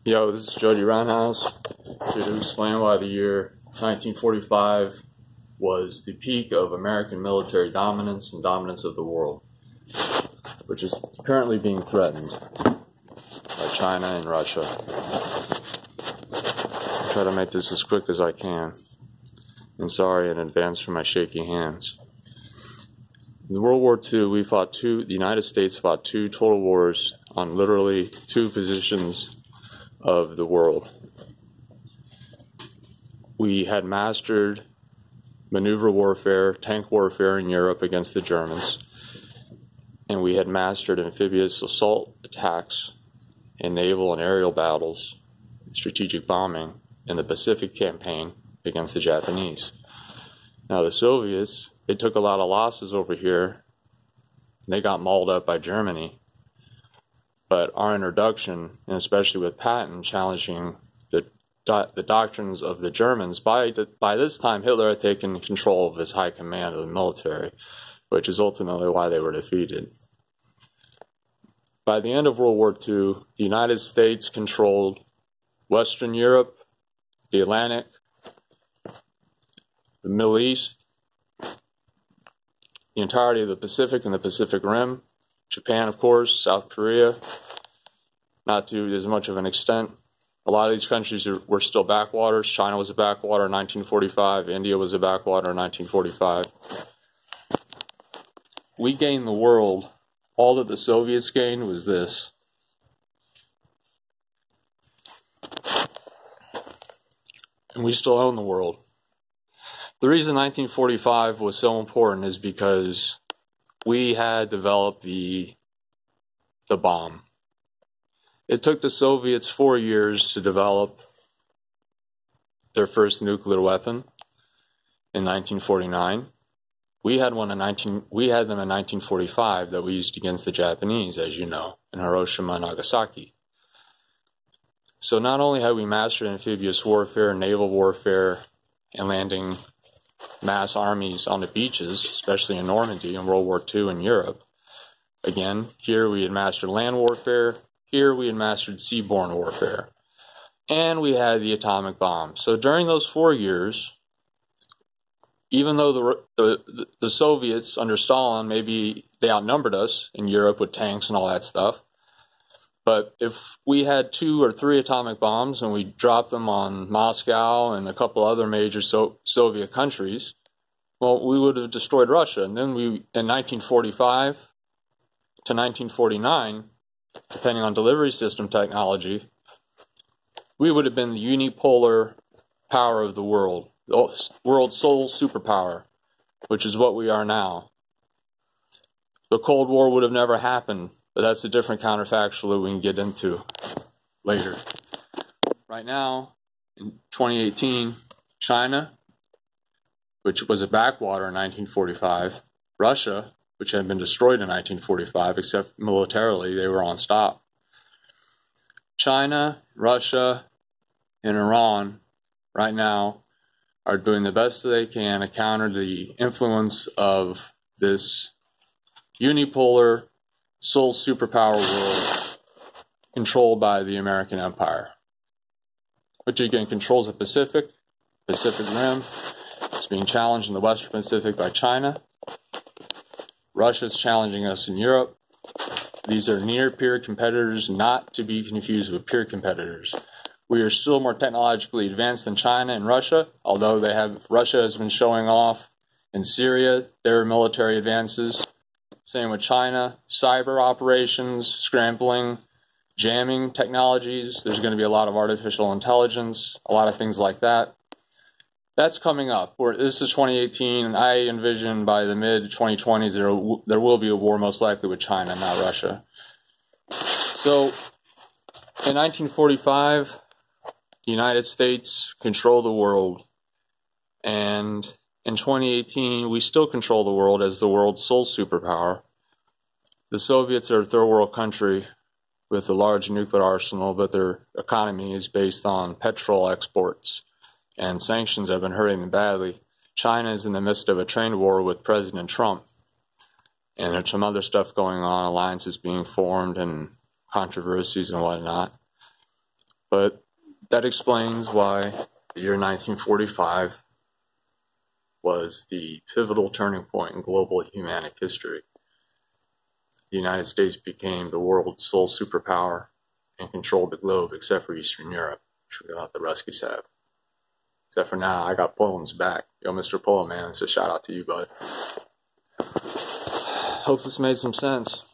Yo, this is Jody Roundhouse here to explain why the year 1945 was the peak of American military dominance and dominance of the world, which is currently being threatened by China and Russia. I'll try to make this as quick as I can, and sorry in advance for my shaky hands. In World War II, the United States fought two total wars on literally two positions of the world. We had mastered maneuver warfare, tank warfare in Europe against the Germans, and we had mastered amphibious assault attacks and naval and aerial battles, strategic bombing in the Pacific campaign against the Japanese. Now the Soviets, they took a lot of losses over here. They got mauled up by Germany. But our introduction, and especially with Patton challenging the doctrines of the Germans, by this time Hitler had taken control of his high command of the military, which is ultimately why they were defeated. By the end of World War II, the United States controlled Western Europe, the Atlantic, the Middle East, the entirety of the Pacific and the Pacific Rim, Japan, of course, South Korea, not to as much of an extent. A lot of these countries were still backwaters. China was a backwater in 1945. India was a backwater in 1945. We gained the world. All that the Soviets gained was this. And we still own the world. The reason 1945 was so important is because we had developed the bomb. It took the Soviets 4 years to develop their first nuclear weapon in 1949. We had them in 1945 that we used against the Japanese, as you know, in Hiroshima and Nagasaki. So not only had we mastered amphibious warfare, naval warfare, and landing mass armies on the beaches, especially in Normandy in World War II in Europe. Again, here we had mastered land warfare, here we had mastered seaborne warfare, and we had the atomic bomb. So during those 4 years, even though the Soviets under Stalin, maybe they outnumbered us in Europe with tanks and all that stuff, but if we had 2 or 3 atomic bombs and we dropped them on Moscow and a couple other major Soviet countries, well, we would have destroyed Russia. And then in 1945 to 1949, depending on delivery system technology, we would have been the unipolar power of the world, the world's sole superpower, which is what we are now. The Cold War would have never happened. But that's a different counterfactual that we can get into later. Right now, in 2018, China, which was a backwater in 1945, Russia, which had been destroyed in 1945, except militarily, they were on stop. China, Russia, and Iran, right now, are doing the best that they can to counter the influence of this unipolar sole superpower world controlled by the American empire, which again controls the Pacific Rim. It's being challenged in the Western Pacific by China. Russia's challenging us in Europe. These are near-peer competitors, not to be confused with peer competitors. We are still more technologically advanced than China and Russia, although Russia has been showing off in Syria their military advances. Same with China, cyber operations, scrambling, jamming technologies. There's going to be a lot of artificial intelligence, a lot of things like that. That's coming up. This is 2018, and I envision by the mid-2020s there will be a war most likely with China, not Russia. So, in 1945, the United States controlled the world, and in 2018, we still control the world as the world's sole superpower. The Soviets are a third world country with a large nuclear arsenal, but their economy is based on petrol exports, and sanctions have been hurting them badly. China is in the midst of a trade war with President Trump, and there's some other stuff going on, alliances being formed and controversies and whatnot. But that explains why the year 1945 was the pivotal turning point in global humanic history. The United States became the world's sole superpower and controlled the globe except for Eastern Europe, which we got the Ruskies have. Except for now, I got Poland's back. Yo, Mr. Poland, man, it's a shout out to you, bud. Hope this made some sense.